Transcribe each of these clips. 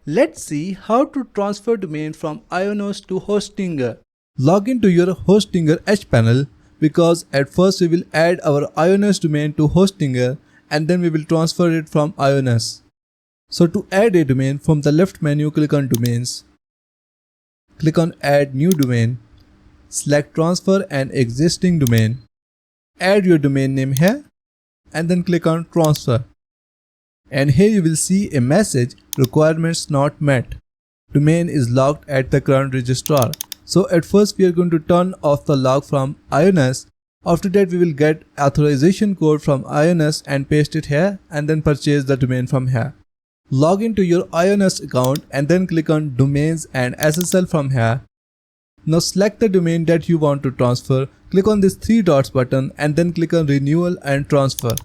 Let's see how to transfer domain from Ionos to Hostinger. Log into your Hostinger H panel because at first we will add our Ionos domain to Hostinger and then we will transfer it from Ionos. So to add a domain, from the left menu click on Domains. Click on Add New Domain. Select Transfer an existing domain. Add your domain name here and then click on Transfer. And here you will see a message, requirements not met. Domain is locked at the current registrar. So at first we are going to turn off the lock from Ionos. After that we will get authorization code from Ionos and paste it here and then purchase the domain from here. Log into your Ionos account and then click on Domains and SSL from here. Now select the domain that you want to transfer. Click on this 3 dots button and then click on Renewal and Transfer.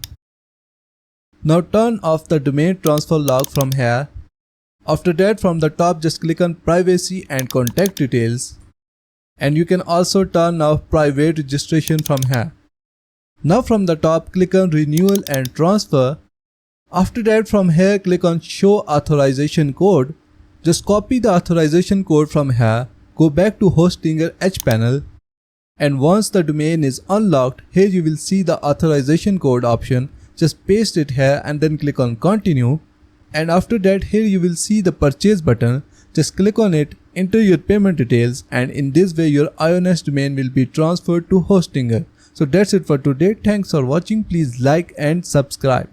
Now turn off the domain transfer lock from here. After that, from the top just click on Privacy and Contact Details. And you can also turn off private registration from here. Now from the top click on Renewal and Transfer. After that, from here click on Show Authorization Code. Just copy the authorization code from here. Go back to Hostinger H panel. And once the domain is unlocked, here you will see the authorization code option. Just paste it here and then click on Continue. And after that, here you will see the Purchase button. Just click on it, enter your payment details, and in this way your Ionos domain will be transferred to Hostinger. So that's it for today. Thanks for watching. Please like and subscribe.